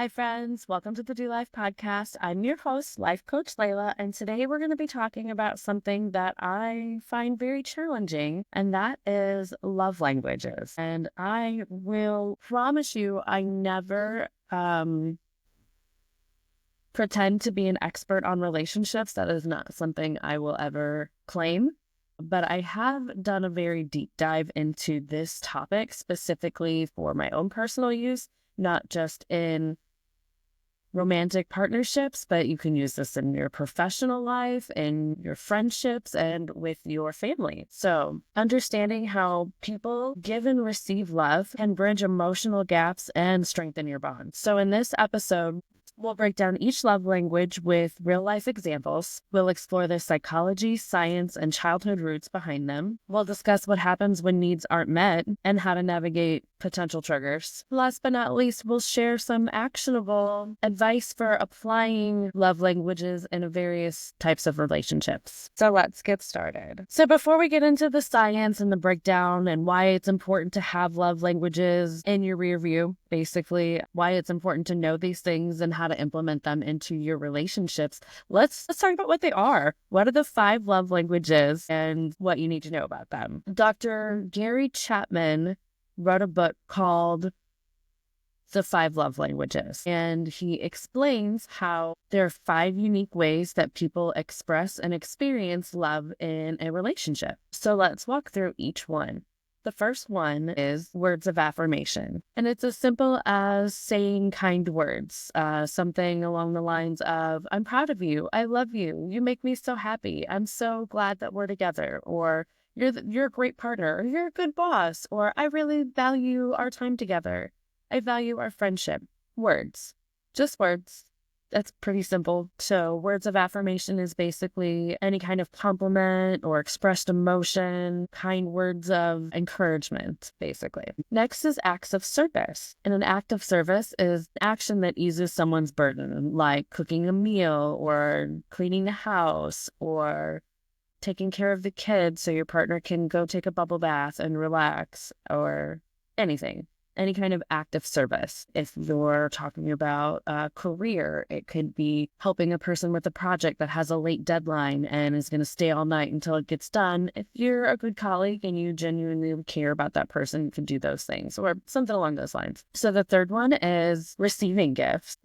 Hi, friends. Welcome to the Do Life podcast. I'm your host, Life Coach Layla, and today we're going to be talking about something that I find very challenging, and that is love languages. And I will promise you, I never pretend to be an expert on relationships. That is not something I will ever claim. But I have done a very deep dive into this topic specifically for my own personal use, not just in romantic partnerships, but you can use this in your professional life, in your friendships, and with your family. So understanding how people give and receive love can bridge emotional gaps and strengthen your bonds. So in this episode, we'll break down each love language with real-life examples. We'll explore the psychology, science, and childhood roots behind them. We'll discuss what happens when needs aren't met and how to navigate potential triggers. Last but not least, we'll share some actionable advice for applying love languages in various types of relationships. So let's get started. So before we get into the science and the breakdown and why it's important to have love languages in your rear view, basically why it's important to know these things and how to implement them into your relationships, let's talk about what they are. What are the 5 love languages and what you need to know about them? Dr. Gary Chapman wrote a book called The 5 Love Languages, and he explains how there are 5 unique ways that people express and experience love in a relationship. So let's walk through each one. The first one is words of affirmation, and it's as simple as saying kind words, something along the lines of, I'm proud of you, I love you, you make me so happy, I'm so glad that we're together, or you're a great partner, or you're a good boss, or I really value our time together, I value our friendship. Words, just words. That's pretty simple. So words of affirmation is basically any kind of compliment or expressed emotion, kind words of encouragement, basically. Next is acts of service. And an act of service is action that eases someone's burden, like cooking a meal or cleaning the house or taking care of the kids so your partner can go take a bubble bath and relax, or anything. Any kind of act of service. If you're talking about a career, it could be helping a person with a project that has a late deadline and is going to stay all night until it gets done. If you're a good colleague and you genuinely care about that person, you can do those things or something along those lines. So the third one is receiving gifts.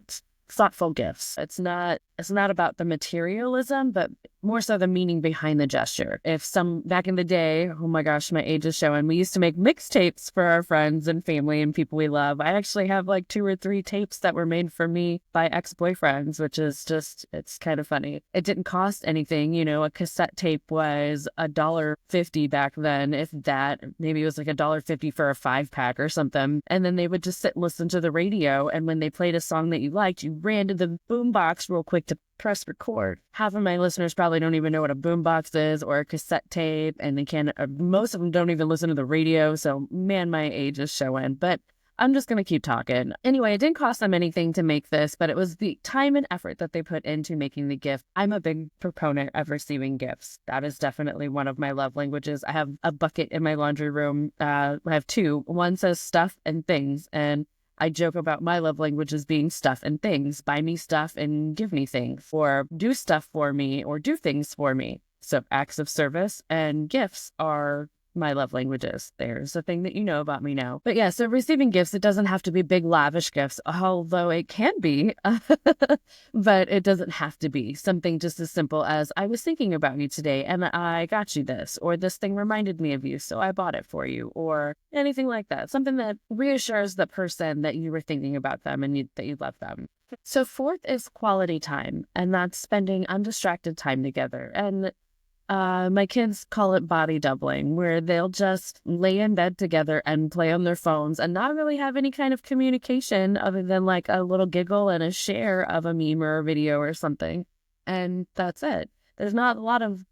Thoughtful gifts. It's not about the materialism, but more so the meaning behind the gesture. Back in the day, oh my gosh, my age is showing, we used to make mixtapes for our friends and family and people we love. I actually have like 2 or 3 tapes that were made for me by ex-boyfriends, which is just, it's kind of funny. It didn't cost anything. A cassette tape was $1.50 back then, if that. Maybe it was like $1.50 for a 5-pack or something. And then they would just sit and listen to the radio. And when they played a song that you liked, you ran to the boombox real quick to press record. Half of my listeners probably don't even know what a boombox is or a cassette tape, and most of them don't even listen to the radio. So man, my age is showing, but I'm just going to keep talking. Anyway, it didn't cost them anything to make this, but it was the time and effort that they put into making the gift. I'm a big proponent of receiving gifts. That is definitely one of my love languages. I have a bucket in my laundry room. I have 2. One says stuff and things, and I joke about my love languages being stuff and things. Buy me stuff and give me things, or do stuff for me or do things for me. So acts of service and gifts are my love languages. There's a thing that you know about me now. But yeah, so receiving gifts, it doesn't have to be big, lavish gifts, although it can be, but it doesn't have to be. Something just as simple as, I was thinking about you today and I got you this, or this thing reminded me of you, so I bought it for you, or anything like that. Something that reassures the person that you were thinking about them and that you love them. So 4th is quality time, and that's spending undistracted time together. And my kids call it body doubling, where they'll just lay in bed together and play on their phones and not really have any kind of communication other than like a little giggle and a share of a meme or a video or something. And that's it. There's not a lot of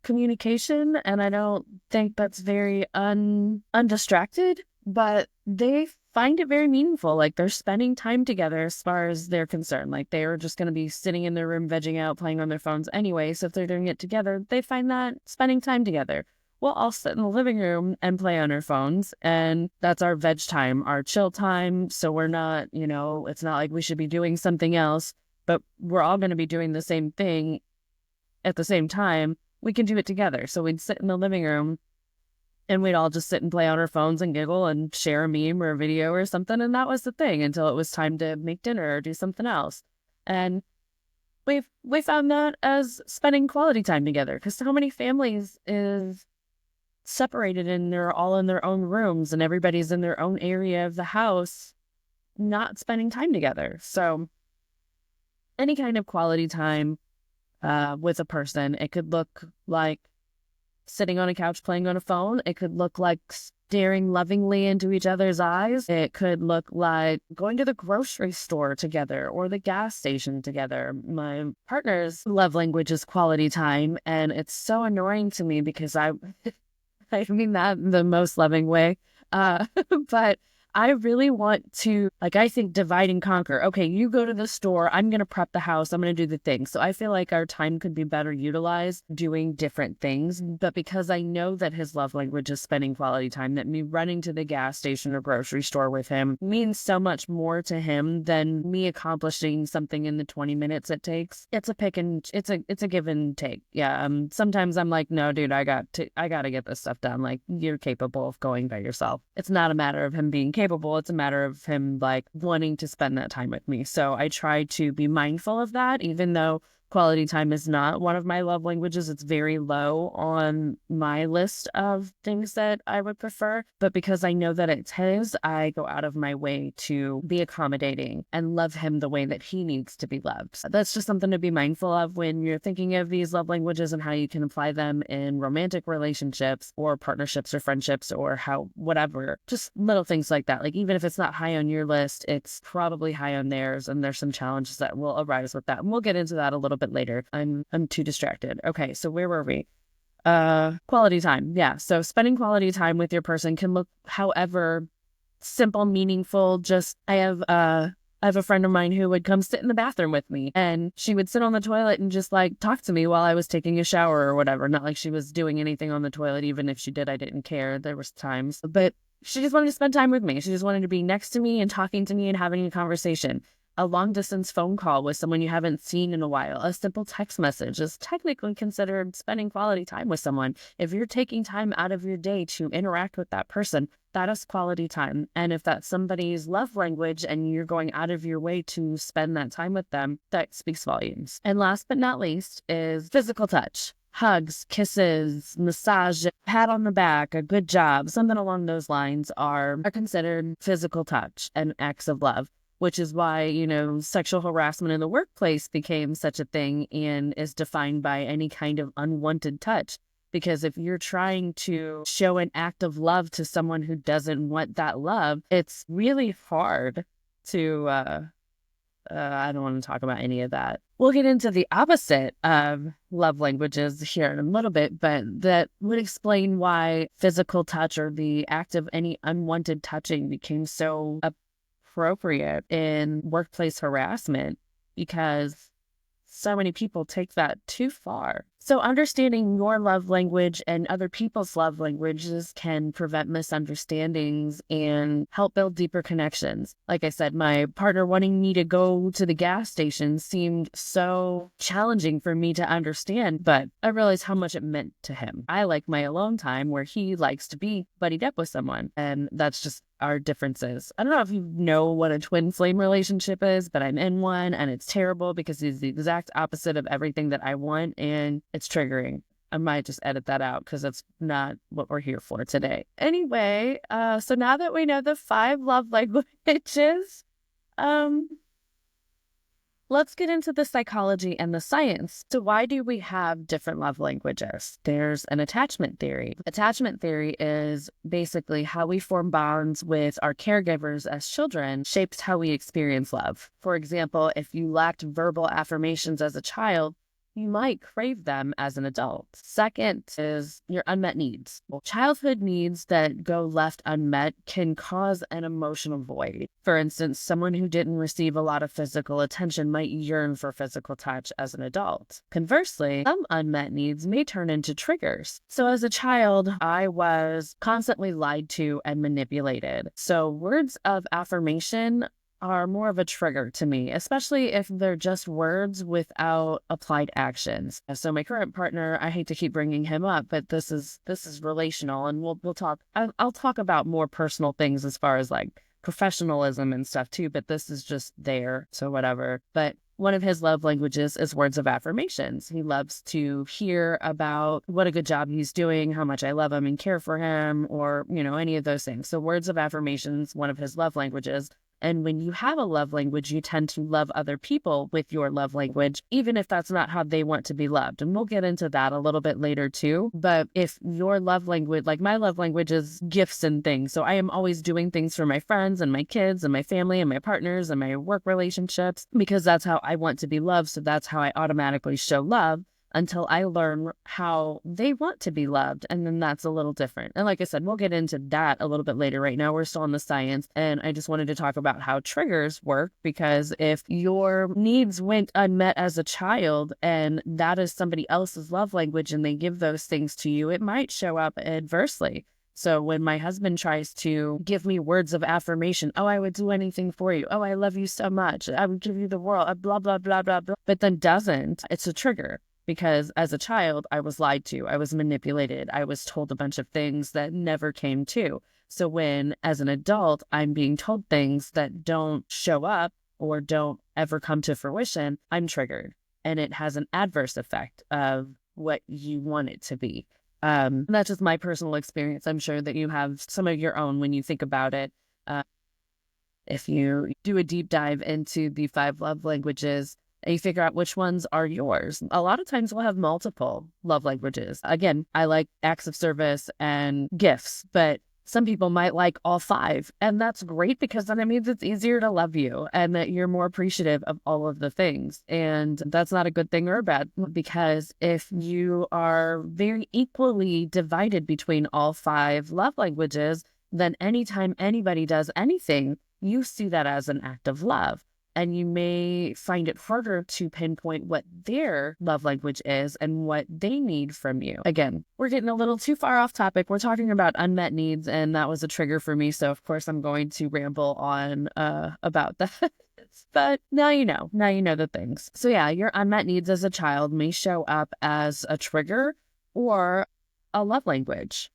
communication, and I don't think that's very undistracted, but they find it very meaningful. Like, they're spending time together as far as they're concerned. Like, they are just going to be sitting in their room, vegging out, playing on their phones anyway. So if they're doing it together, they find that spending time together. we'll all sit in the living room and play on our phones. And that's our veg time, our chill time. So we're not, it's not like we should be doing something else, but we're all going to be doing the same thing at the same time. We can do it together. So we'd sit in the living room and we'd all just sit and play on our phones and giggle and share a meme or a video or something. And that was the thing until it was time to make dinner or do something else. And we found that as spending quality time together, because so many families is separated and they're all in their own rooms and everybody's in their own area of the house, not spending time together. So any kind of quality time with a person, it could look like sitting on a couch playing on a phone. It could look like staring lovingly into each other's eyes. It could look like going to the grocery store together or the gas station together. My partner's love language is quality time, and it's so annoying to me because I mean that in the most loving way. But I really want to, I think divide and conquer. Okay, you go to the store, I'm going to prep the house, I'm going to do the thing. So I feel like our time could be better utilized doing different things. But because I know that his love language is spending quality time, that me running to the gas station or grocery store with him means so much more to him than me accomplishing something in the 20 minutes it takes. It's a give and take. Yeah. Sometimes I'm like, no, dude, I got to get this stuff done. Like, you're capable of going by yourself. It's not a matter of him being capable. It's a matter of him wanting to spend that time with me. So I try to be mindful of that, even though quality time is not one of my love languages. It's very low on my list of things that I would prefer. But because I know that it's his, I go out of my way to be accommodating and love him the way that he needs to be loved. So that's just something to be mindful of when you're thinking of these love languages and how you can apply them in romantic relationships or partnerships or friendships or whatever. Just little things like that. Like, even if it's not high on your list, it's probably high on theirs, and there's some challenges that will arise with that. And we'll get into that a little bit later. I'm too distracted. Okay, so where were we? Quality time. Yeah. So spending quality time with your person can look however simple, meaningful. Just I have a friend of mine who would come sit in the bathroom with me, and she would sit on the toilet and just talk to me while I was taking a shower or whatever. Not like she was doing anything on the toilet. Even if she did, I didn't care. There was times, but she just wanted to spend time with me. She just wanted to be next to me and talking to me and having a conversation. A long distance phone call with someone you haven't seen in a while, a simple text message is technically considered spending quality time with someone. If you're taking time out of your day to interact with that person, that is quality time. And if that's somebody's love language and you're going out of your way to spend that time with them, that speaks volumes. And last but not least is physical touch. Hugs, kisses, massage, pat on the back, a good job, something along those lines are considered physical touch and acts of love. Which is why, sexual harassment in the workplace became such a thing and is defined by any kind of unwanted touch. Because if you're trying to show an act of love to someone who doesn't want that love, it's really hard to, I don't want to talk about any of that. We'll get into the opposite of love languages here in a little bit, but that would explain why physical touch or the act of any unwanted touching became so appropriate in workplace harassment, because so many people take that too far. So understanding your love language and other people's love languages can prevent misunderstandings and help build deeper connections. Like I said, my partner wanting me to go to the gas station seemed so challenging for me to understand, but I realized how much it meant to him. I like my alone time where he likes to be buddied up with someone, and that's just our differences. I don't know if you know what a twin flame relationship is, but I'm in one and it's terrible because he's the exact opposite of everything that I want, and it's triggering. I might just edit that out because that's not what we're here for today. Anyway, so now that we know the 5 love languages, let's get into the psychology and the science. So why do we have different love languages? There's an attachment theory. Attachment theory is basically how we form bonds with our caregivers as children shapes how we experience love. For example, if you lacked verbal affirmations as a child, you might crave them as an adult. Second is your unmet needs. Well, childhood needs that go left unmet can cause an emotional void. For instance, someone who didn't receive a lot of physical attention might yearn for physical touch as an adult. Conversely, some unmet needs may turn into triggers. So as a child, I was constantly lied to and manipulated. So words of affirmation are more of a trigger to me, especially if they're just words without applied actions. So my current partner, I hate to keep bringing him up, but this is relational, and we'll talk. I'll talk about more personal things as far as like professionalism and stuff too, but this is just there, so whatever. But one of his love languages is words of affirmations. He loves to hear about what a good job he's doing, how much I love him and care for him, or, any of those things. So words of affirmations, one of his love languages. And when you have a love language, you tend to love other people with your love language, even if that's not how they want to be loved. And we'll get into that a little bit later too. But if your love language, like my love language is gifts and things. So I am always doing things for my friends and my kids and my family and my partners and my work relationships, because that's how I want to be loved. So that's how I automatically show love, until I learn how they want to be loved. And then that's a little different. And like I said, we'll get into that a little bit later. Right now, we're still on the science. And I just wanted to talk about how triggers work, because if your needs went unmet as a child and that is somebody else's love language and they give those things to you, it might show up adversely. So when my husband tries to give me words of affirmation, oh, I would do anything for you. Oh, I love you so much. I would give you the world, blah, blah, blah, blah, blah. But then doesn't, it's a trigger. Because as a child, I was lied to, I was manipulated, I was told a bunch of things that never came to. So when, as an adult, I'm being told things that don't show up or don't ever come to fruition, I'm triggered. And it has an adverse effect of what you want it to be. That's just my personal experience. I'm sure that you have some of your own when you think about it. If you do a deep dive into the 5 love languages, and you figure out which ones are yours. A lot of times we'll have multiple love languages. Again, I like acts of service and gifts, but some people might like all 5. And that's great, because then it means it's easier to love you and that you're more appreciative of all of the things. And that's not a good thing or a bad, because if you are very equally divided between all 5 love languages, then anytime anybody does anything, you see that as an act of love. And you may find it harder to pinpoint what their love language is and what they need from you. Again, we're getting a little too far off topic. We're talking about unmet needs, and that was a trigger for me. So of course I'm going to ramble on about that. But now you know the things. So yeah, your unmet needs as a child may show up as a trigger or a love language,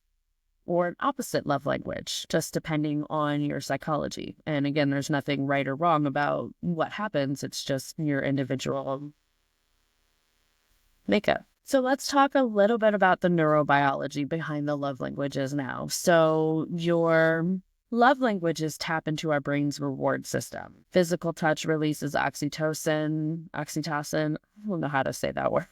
or an opposite love language, just depending on your psychology. And again, there's nothing right or wrong about what happens. It's just your individual makeup. So let's talk a little bit about the neurobiology behind the love languages now. So your love languages tap into our brain's reward system. Physical touch releases oxytocin. I don't know how to say that word.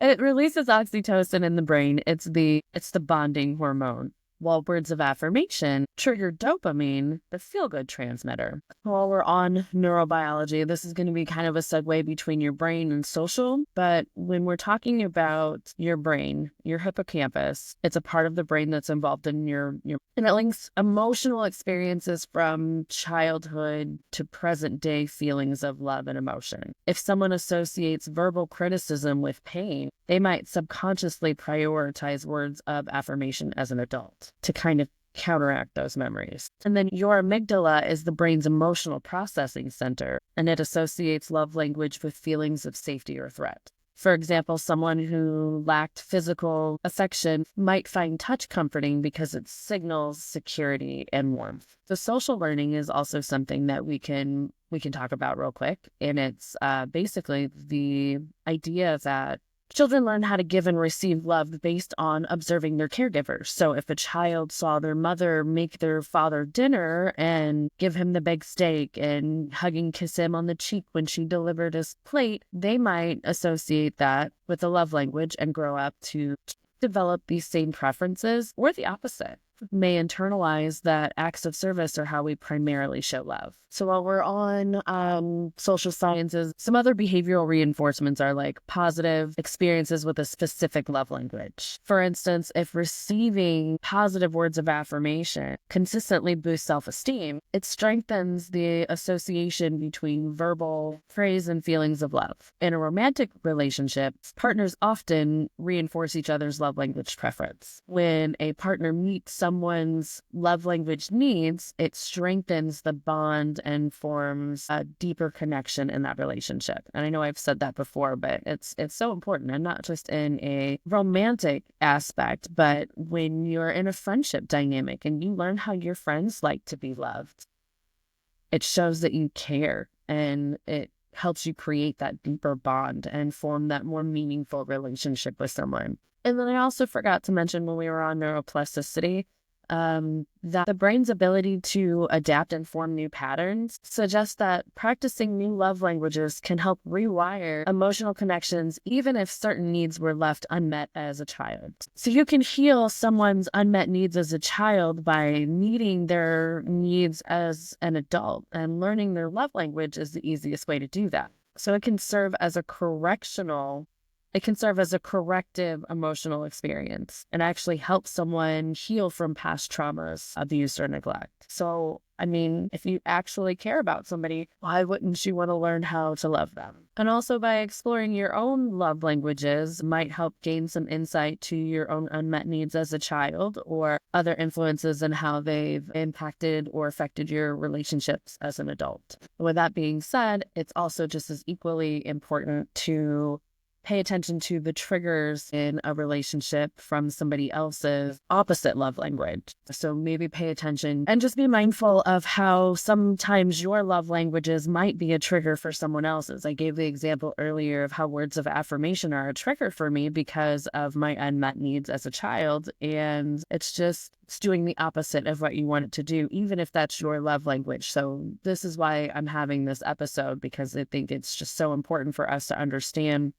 It releases oxytocin in the brain. It's the bonding hormone. While words of affirmation trigger dopamine, the feel-good transmitter. While we're on neurobiology, this is going to be kind of a segue between your brain and social. But when we're talking about your brain, your hippocampus, it's a part of the brain that's involved in your and it links emotional experiences from childhood to present day feelings of love and emotion. If someone associates verbal criticism with pain, they might subconsciously prioritize words of affirmation as an adult to kind of counteract those memories. And then your amygdala is the brain's emotional processing center, and it associates love language with feelings of safety or threat. For example, someone who lacked physical affection might find touch comforting because it signals security and warmth. The social learning is also something that we can talk about real quick, and it's basically the idea that children learn how to give and receive love based on observing their caregivers. So if a child saw their mother make their father dinner and give him the big steak and hug and kiss him on the cheek when she delivered his plate, they might associate that with a love language and grow up to develop these same preferences, or the opposite. may internalize that acts of service are how we primarily show love. So while we're on social sciences, some other behavioral reinforcements are like positive experiences with a specific love language. For instance, if receiving positive words of affirmation consistently boosts self-esteem, it strengthens the association between verbal praise and feelings of love. In a romantic relationship, partners often reinforce each other's love language preference. When a partner meets someone's love language needs, it strengthens the bond and forms a deeper connection in that relationship. And I know I've said that before, but it's so important, and not just in a romantic aspect, but when you're in a friendship dynamic and you learn how your friends like to be loved, it shows that you care, and it helps you create that deeper bond and form that more meaningful relationship with someone. And then I also forgot to mention when we were on neuroplasticity, that the brain's ability to adapt and form new patterns suggests that practicing new love languages can help rewire emotional connections, even if certain needs were left unmet as a child. So you can heal someone's unmet needs as a child by meeting their needs as an adult, and learning their love language is the easiest way to do that. So it can serve as a corrective emotional experience and actually help someone heal from past traumas, abuse, or neglect. So, I mean, if you actually care about somebody, why wouldn't you want to learn how to love them? And also by exploring your own love languages might help gain some insight to your own unmet needs as a child, or other influences and how they've impacted or affected your relationships as an adult. With that being said, it's also just as equally important to pay attention to the triggers in a relationship from somebody else's opposite love language. So maybe pay attention and just be mindful of how sometimes your love languages might be a trigger for someone else's. I gave the example earlier of how words of affirmation are a trigger for me because of my unmet needs as a child. And it's doing the opposite of what you want it to do, even if that's your love language. So this is why I'm having this episode, because I think it's just so important for us to understand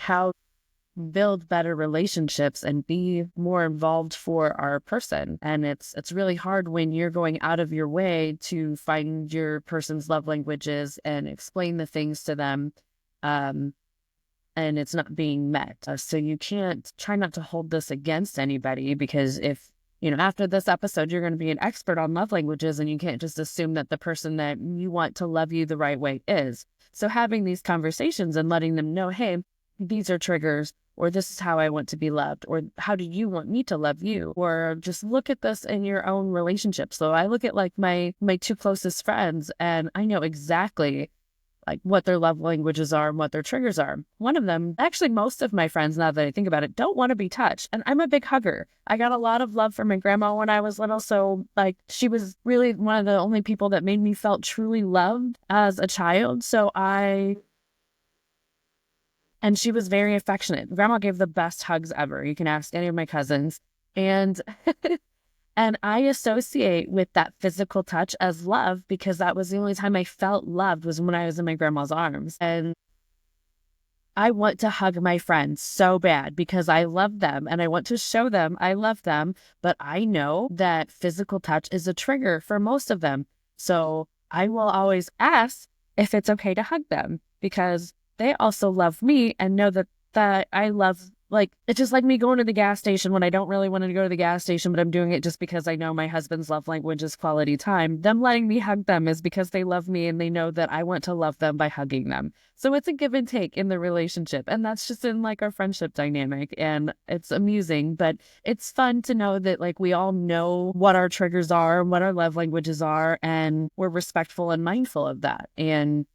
how to build better relationships and be more involved for our person. And it's really hard when you're going out of your way to find your person's love languages and explain the things to them, and it's not being met. So you can't try not to hold this against anybody, because if after this episode, you're going to be an expert on love languages, and you can't just assume that the person that you want to love you the right way is. So having these conversations and letting them know, hey, these are triggers, or this is how I want to be loved, or how do you want me to love you? Or just look at this in your own relationship. So I look at like my two closest friends, and I know exactly like what their love languages are and what their triggers are. One of them, actually most of my friends, now that I think about it, don't want to be touched. And I'm a big hugger. I got a lot of love from my grandma when I was little. So like she was really one of the only people that made me felt truly loved as a child. And she was very affectionate. Grandma gave the best hugs ever. You can ask any of my cousins. And and I associate with that physical touch as love, because that was the only time I felt loved, was when I was in my grandma's arms. And I want to hug my friends so bad because I love them and I want to show them I love them. But I know that physical touch is a trigger for most of them. So I will always ask if it's okay to hug them, because they also love me and know that I love, like, it's just like me going to the gas station when I don't really want to go to the gas station, but I'm doing it just because I know my husband's love language is quality time. Them letting me hug them is because they love me and they know that I want to love them by hugging them. So it's a give and take in the relationship. And that's just in like our friendship dynamic. And it's amusing, but it's fun to know that like we all know what our triggers are and what our love languages are, and we're respectful and mindful of that. And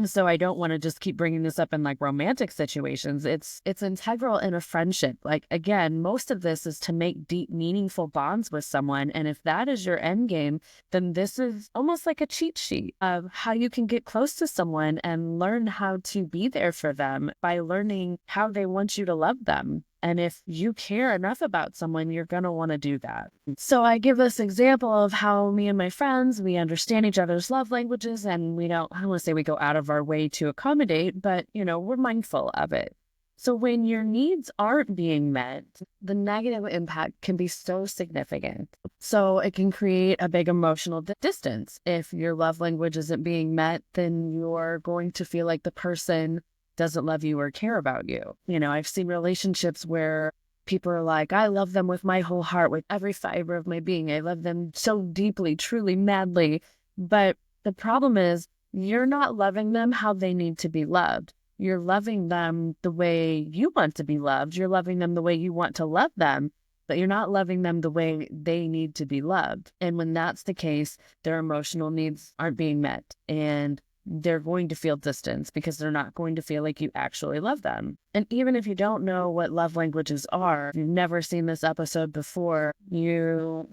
so I don't want to just keep bringing this up in like romantic situations. It's integral in a friendship. Like, again, most of this is to make deep, meaningful bonds with someone. And if that is your end game, then this is almost like a cheat sheet of how you can get close to someone and learn how to be there for them by learning how they want you to love them. And if you care enough about someone, you're going to want to do that. So I give this example of how me and my friends, we understand each other's love languages, and I don't want to say we go out of our way to accommodate, but, we're mindful of it. So when your needs aren't being met, the negative impact can be so significant. So it can create a big emotional distance. If your love language isn't being met, then you're going to feel like the person doesn't love you or care about you. I've seen relationships where people are like, I love them with my whole heart, with every fiber of my being. I love them so deeply, truly, madly. But the problem is, you're not loving them how they need to be loved. You're loving them the way you want to be loved. You're loving them the way you want to love them, but you're not loving them the way they need to be loved. And when that's the case, their emotional needs aren't being met, and they're going to feel distance because they're not going to feel like you actually love them. And even if you don't know what love languages are, if you've never seen this episode before, you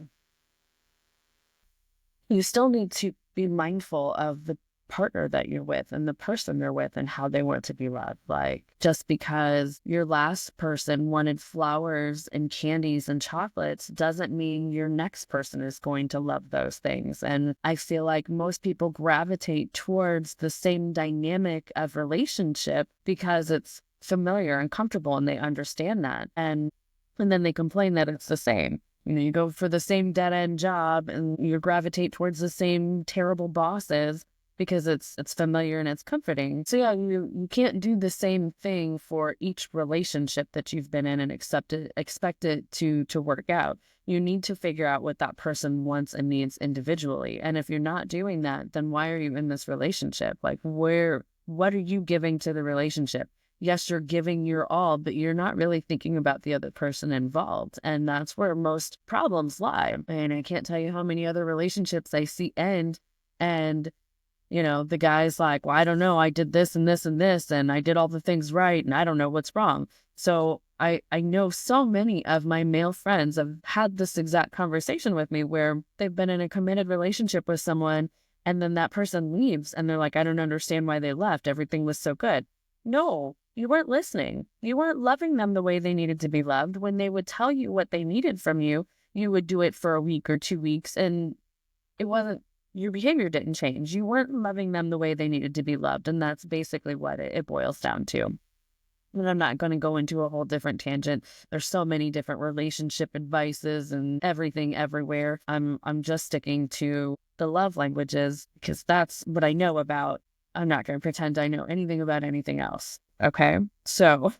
still need to be mindful of the partner that you're with and the person they're with and how they want to be loved. Like, just because your last person wanted flowers and candies and chocolates doesn't mean your next person is going to love those things. And I feel like most people gravitate towards the same dynamic of relationship because it's familiar and comfortable and they understand that. And then they complain that it's the same. You go for the same dead-end job and you gravitate towards the same terrible bosses because it's familiar and it's comforting. So yeah, you can't do the same thing for each relationship that you've been in and expect it to work out. You need to figure out what that person wants and needs individually. And if you're not doing that, then why are you in this relationship? Like, what are you giving to the relationship? Yes, you're giving your all, but you're not really thinking about the other person involved. And that's where most problems lie. And I can't tell you how many other relationships I see end, and the guy's like, well, I don't know, I did this and this and this, and I did all the things right, and I don't know what's wrong. So I know so many of my male friends have had this exact conversation with me where they've been in a committed relationship with someone, and then that person leaves, and they're like, I don't understand why they left. Everything was so good. No, you weren't listening. You weren't loving them the way they needed to be loved. When they would tell you what they needed from you, you would do it for a week or 2 weeks, and your behavior didn't change. You weren't loving them the way they needed to be loved. And that's basically what it boils down to. And I'm not going to go into a whole different tangent. There's so many different relationship advices and everything everywhere. I'm just sticking to the love languages because that's what I know about. I'm not going to pretend I know anything about anything else. Okay. So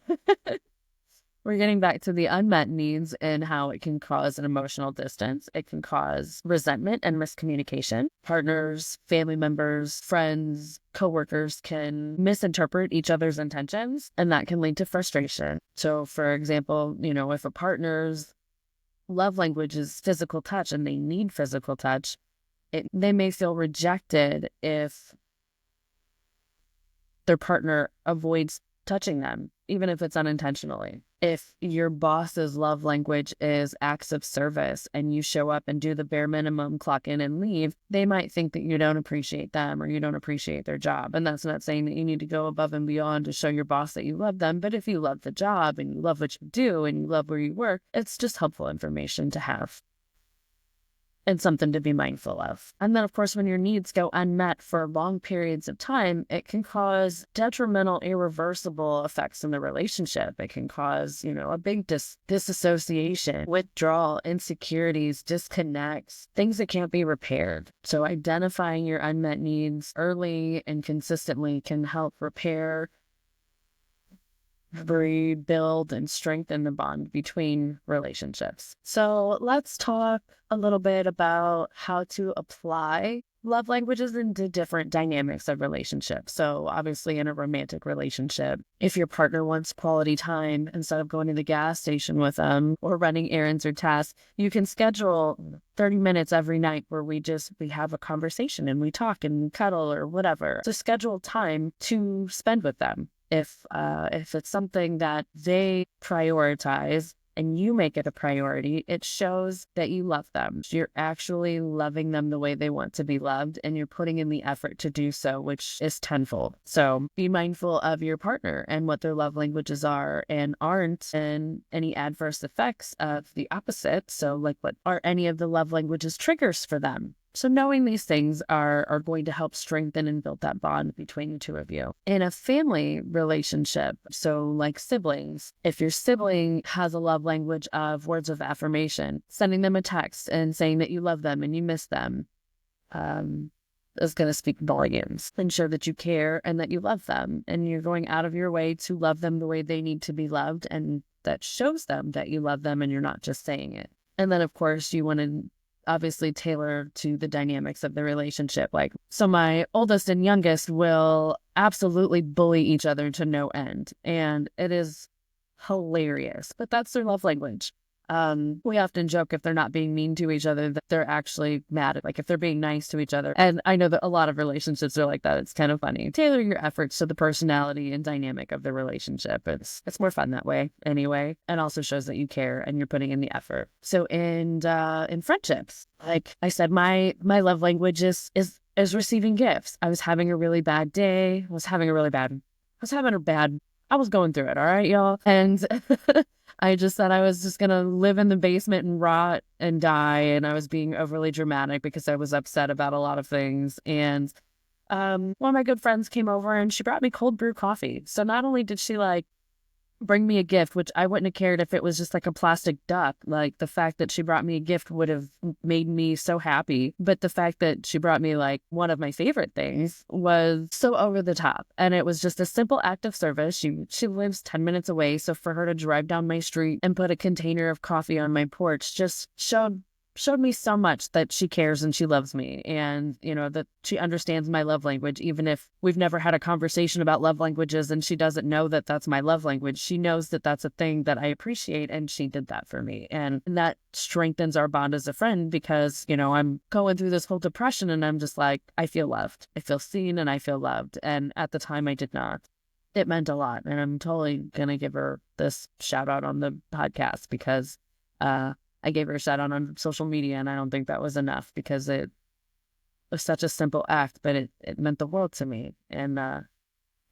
we're getting back to the unmet needs and how it can cause an emotional distance. It can cause resentment and miscommunication. Partners, family members, friends, coworkers can misinterpret each other's intentions, and that can lead to frustration. So, for example, if a partner's love language is physical touch and they need physical touch, they may feel rejected if their partner avoids touching them, even if it's unintentionally. If your boss's love language is acts of service and you show up and do the bare minimum, clock in and leave, they might think that you don't appreciate them or you don't appreciate their job. And that's not saying that you need to go above and beyond to show your boss that you love them. But if you love the job and you love what you do and you love where you work, it's just helpful information to have and something to be mindful of. And then, of course, when your needs go unmet for long periods of time, it can cause detrimental, irreversible effects in the relationship. It can cause, a big disassociation, withdrawal, insecurities, disconnects, things that can't be repaired. So identifying your unmet needs early and consistently can help repair, rebuild, and strengthen the bond between relationships. So let's talk a little bit about how to apply love languages into different dynamics of relationships. So obviously in a romantic relationship, if your partner wants quality time, instead of going to the gas station with them or running errands or tasks, you can schedule 30 minutes every night where we have a conversation and we talk and cuddle or whatever. So schedule time to spend with them. If it's something that they prioritize and you make it a priority, it shows that you love them. You're actually loving them the way they want to be loved, and you're putting in the effort to do so, which is tenfold. So be mindful of your partner and what their love languages are and aren't, and any adverse effects of the opposite. So like, what are any of the love languages triggers for them? So knowing these things are going to help strengthen and build that bond between the two of you. In a family relationship, so like siblings, if your sibling has a love language of words of affirmation, sending them a text and saying that you love them and you miss them, is going to speak volumes. Ensure that you care and that you love them and you're going out of your way to love them the way they need to be loved, and that shows them that you love them and you're not just saying it. And then, of course, you want to obviously tailor to the dynamics of the relationship. Like, so my oldest and youngest will absolutely bully each other to no end. And it is hilarious, but that's their love language. We often joke if they're not being mean to each other, that they're actually mad at, like if they're being nice to each other. And I know that a lot of relationships are like that. It's kind of funny. Tailor your efforts to the personality and dynamic of the relationship. It's more fun that way anyway. And also shows that you care and you're putting in the effort. So in friendships, like I said, my love language is receiving gifts. I was having a really bad day. I was going through it. All right, y'all. And I just said I was just going to live in the basement and rot and die. And I was being overly dramatic because I was upset about a lot of things. And one of my good friends came over and she brought me cold brew coffee. So not only did she like bring me a gift, which I wouldn't have cared if it was just like a plastic duck. Like the fact that she brought me a gift would have made me so happy. But the fact that she brought me like one of my favorite things was so over the top. And it was just a simple act of service. She lives 10 minutes away. So for her to drive down my street and put a container of coffee on my porch just showed me so much that she cares and she loves me, and that she understands my love language. Even if we've never had a conversation about love languages and she doesn't know that that's my love language, she knows that that's a thing that I appreciate, and she did that for me. And that strengthens our bond as a friend because I'm going through this whole depression and I'm just like, I feel loved, I feel seen, and I feel loved. And at the time I did not. It meant a lot, and I'm totally gonna give her this shout out on the podcast because I gave her a shout out on social media, and I don't think that was enough because it was such a simple act, but it meant the world to me and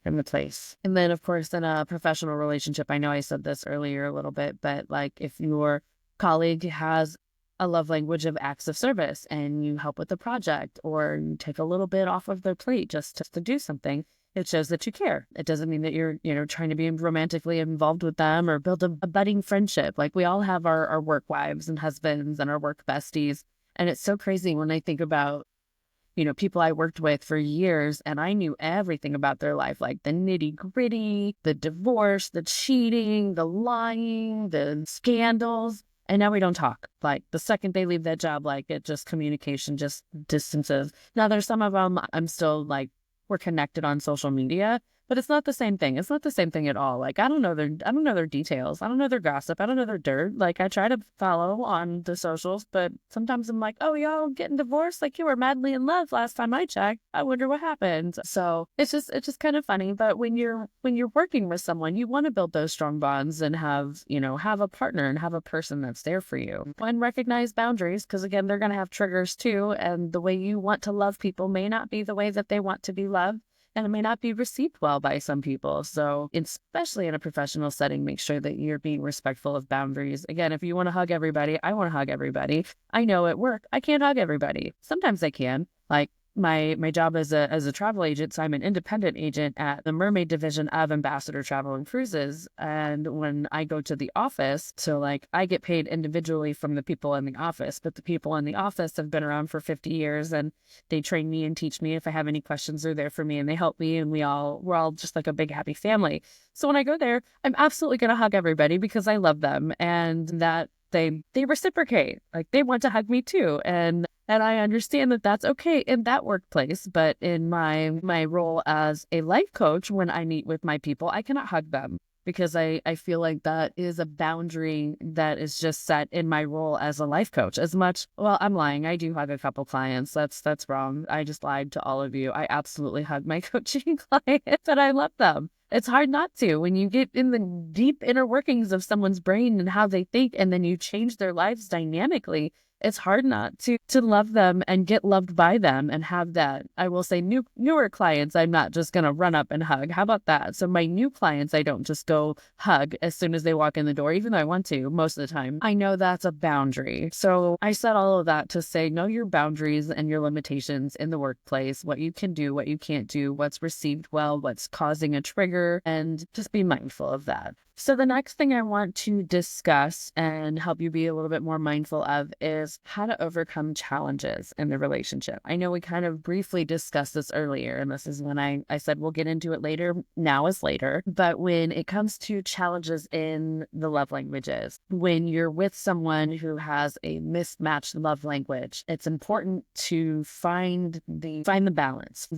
in the place. And then, of course, in a professional relationship, I know I said this earlier a little bit, but like if your colleague has a love language of acts of service and you help with the project or you take a little bit off of their plate just to do something, it shows that you care. It doesn't mean that you're, trying to be romantically involved with them or build a budding friendship. Like we all have our work wives and husbands and our work besties. And it's so crazy when I think about, people I worked with for years and I knew everything about their life, like the nitty gritty, the divorce, the cheating, the lying, the scandals. And now we don't talk. Like the second they leave that job, like it just communication just distances. Now there's some of them I'm still like, we're connected on social media, but it's not the same thing. It's not the same thing at all. Like I don't know their details. I don't know their gossip. I don't know their dirt. Like I try to follow on the socials, but sometimes I'm like, oh, y'all getting divorced? Like you were madly in love last time I checked. I wonder what happened. So it's just kind of funny. But when you're working with someone, you want to build those strong bonds and have a partner and have a person that's there for you. And recognize boundaries, because again, they're going to have triggers too. And the way you want to love people may not be the way that they want to be loved. And it may not be received well by some people. So especially in a professional setting, make sure that you're being respectful of boundaries. Again, if you want to hug everybody, I want to hug everybody. I know at work, I can't hug everybody. Sometimes I can. Like my job as a travel agent, so I'm an independent agent at the Mermaid division of Ambassador Travel and Cruises. And when I go to the office, so like I get paid individually from the people in the office, but the people in the office have been around for 50 years and they train me and teach me. If I have any questions, they're there for me and they help me, and we're all just like a big happy family. So when I go there, I'm absolutely going to hug everybody because I love them, and that they reciprocate. Like they want to hug me too. And I understand that that's okay in that workplace, but in my role as a life coach, when I meet with my people, I cannot hug them because I feel like that is a boundary that is just set in my role as a life coach. Well, I'm lying. I do hug a couple clients. That's wrong. I just lied to all of you. I absolutely hug my coaching clients, but I love them. It's hard not to when you get in the deep inner workings of someone's brain and how they think, and then you change their lives dynamically. it's hard not to love them and get loved by them and have that. I will say newer clients, I'm not just going to run up and hug. How about that? So my new clients, I don't just go hug as soon as they walk in the door, even though I want to most of the time. I know that's a boundary. So I said all of that to say, know your boundaries and your limitations in the workplace, what you can do, what you can't do, what's received well, what's causing a trigger, and just be mindful of that. So the next thing I want to discuss and help you be a little bit more mindful of is how to overcome challenges in the relationship. I know we kind of briefly discussed this earlier, and this is when I said we'll get into it later. Now is later. But when it comes to challenges in the love languages, when you're with someone who has a mismatched love language, it's important to find the balance,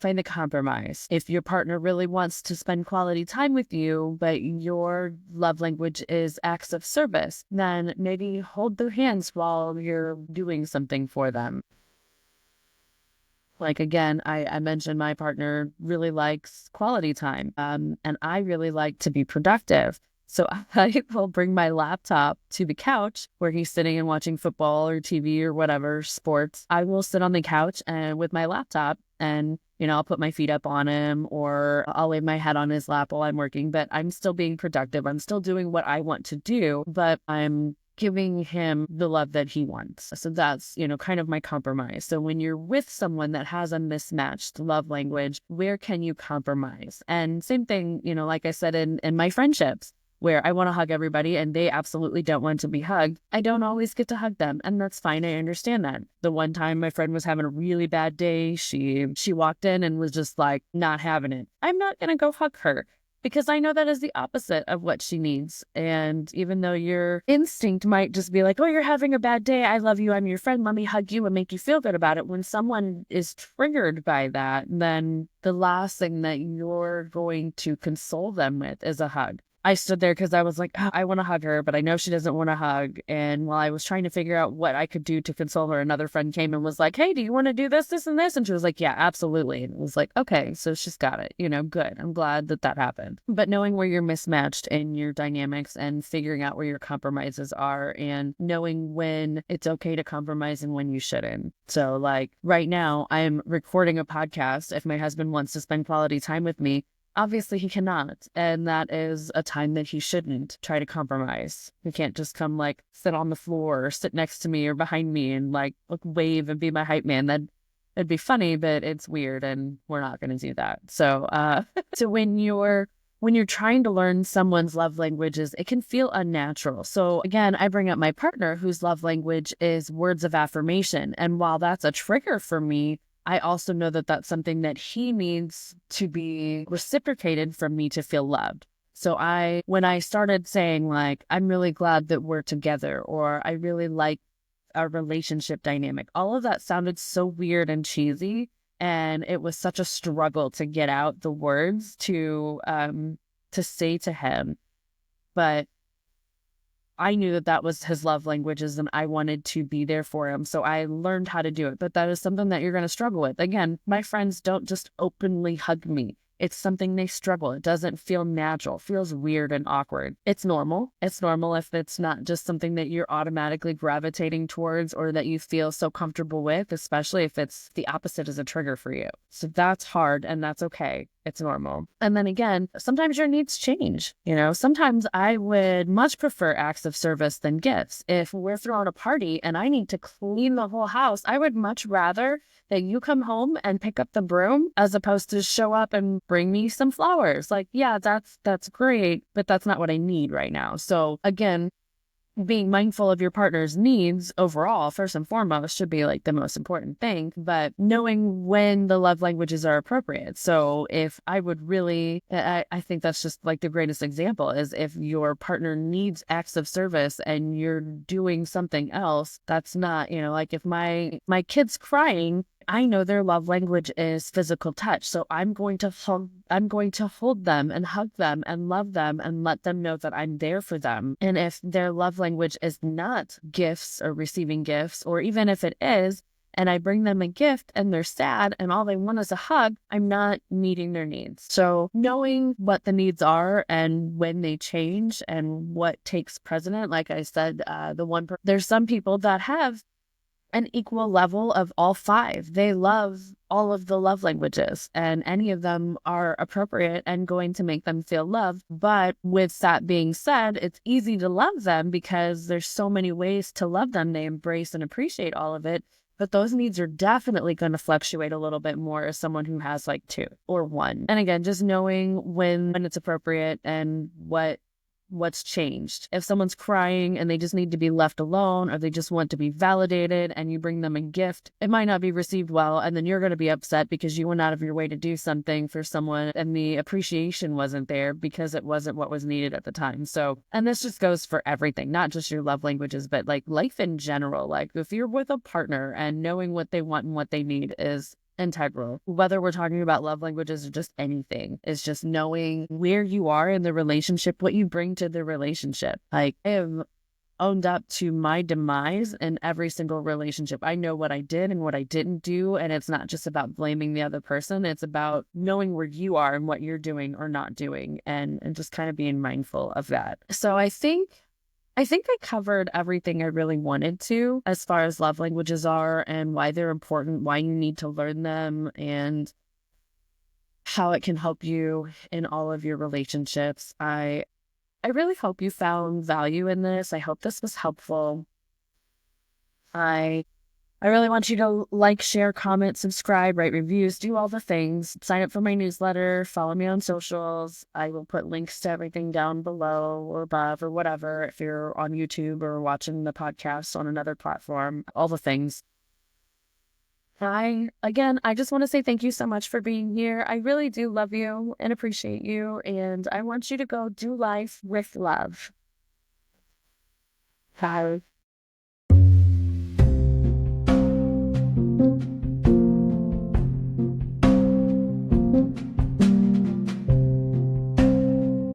find the compromise. If your partner really wants to spend quality time with you, but your love language is acts of service, then maybe hold their hands while you're doing something for them. Like, again, I mentioned my partner really likes quality time, and I really like to be productive. So I will bring my laptop to the couch where he's sitting and watching football or TV or whatever, sports. I will sit on the couch and with my laptop and I'll put my feet up on him or I'll lay my head on his lap while I'm working, but I'm still being productive. I'm still doing what I want to do, but I'm giving him the love that he wants. So that's, kind of my compromise. So when you're with someone that has a mismatched love language, where can you compromise? And same thing, like I said, in my friendships, where I want to hug everybody and they absolutely don't want to be hugged, I don't always get to hug them. And that's fine. I understand that. The one time my friend was having a really bad day, she walked in and was just like not having it. I'm not going to go hug her because I know that is the opposite of what she needs. And even though your instinct might just be like, oh, you're having a bad day. I love you. I'm your friend. Let me hug you and make you feel good about it. When someone is triggered by that, then the last thing that you're going to console them with is a hug. I stood there because I was like, oh, I want to hug her, but I know she doesn't want to hug. And while I was trying to figure out what I could do to console her, another friend came and was like, hey, do you want to do this, this, and this? And she was like, yeah, absolutely. And it was like, okay, so she's got it. Good. I'm glad that happened. But knowing where you're mismatched in your dynamics and figuring out where your compromises are and knowing when it's okay to compromise and when you shouldn't. So like right now, I'm recording a podcast. If my husband wants to spend quality time with me, obviously he cannot, and that is a time that he shouldn't try to compromise. He can't just come like sit on the floor or sit next to me or behind me and like wave and be my hype man. That'd be funny, but it's weird and we're not going to do that. So so when you're trying to learn someone's love languages, it can feel unnatural. So again, I bring up my partner whose love language is words of affirmation, and while that's a trigger for me, I also know that that's something that he needs to be reciprocated from me to feel loved. So when I started saying like, I'm really glad that we're together, or I really like our relationship dynamic, all of that sounded so weird and cheesy. And it was such a struggle to get out the words to say to him. But I knew that that was his love languages and I wanted to be there for him. So I learned how to do it. But that is something that you're going to struggle with. Again, my friends don't just openly hug me. It's something they struggle. It doesn't feel natural. It feels weird and awkward. It's normal. It's normal if it's not just something that you're automatically gravitating towards or that you feel so comfortable with, especially if it's the opposite as a trigger for you. So that's hard and that's okay. It's normal. And then again, sometimes your needs change. Sometimes I would much prefer acts of service than gifts. If we're throwing a party and I need to clean the whole house, I would much rather that you come home and pick up the broom as opposed to show up and bring me some flowers. Like, yeah, that's great, but that's not what I need right now. So again, being mindful of your partner's needs overall, first and foremost, should be like the most important thing, but knowing when the love languages are appropriate. So if I would really, I think that's just like the greatest example is if your partner needs acts of service and you're doing something else, that's not, like if my kid's crying, I know their love language is physical touch. So I'm going to hold them and hug them and love them and let them know that I'm there for them. And if their love language is not gifts or receiving gifts, or even if it is, and I bring them a gift and they're sad and all they want is a hug, I'm not meeting their needs. So knowing what the needs are and when they change and what takes precedent, like I said, there's some people that have an equal level of all five. They love all of the love languages, and any of them are appropriate and going to make them feel loved. But with that being said, it's easy to love them because there's so many ways to love them. They embrace and appreciate all of it. But those needs are definitely going to fluctuate a little bit more as someone who has like two or one. And again, just knowing when it's appropriate and what's changed. If someone's crying and they just need to be left alone or they just want to be validated and you bring them a gift, it might not be received well. And then you're going to be upset because you went out of your way to do something for someone and the appreciation wasn't there because it wasn't what was needed at the time. So, and this just goes for everything, not just your love languages, but like life in general. Like if you're with a partner and knowing what they want and what they need is integral. Whether we're talking about love languages or just anything, is just knowing where you are in the relationship, what you bring to the relationship. Like I have owned up to my demise in every single relationship. I know what I did and what I didn't do. And it's not just about blaming the other person. It's about knowing where you are and what you're doing or not doing and just kind of being mindful of that. So I think I covered everything I really wanted to as far as love languages are and why they're important, why you need to learn them, and how it can help you in all of your relationships. I really hope you found value in this. I hope this was helpful. I I really want you to like, share, comment, subscribe, write reviews, do all the things. Sign up for my newsletter, follow me on socials. I will put links to everything down below or above or whatever if you're on YouTube or watching the podcast on another platform, all the things. I just want to say thank you so much for being here. I really do love you and appreciate you, and I want you to go do life with love. Bye.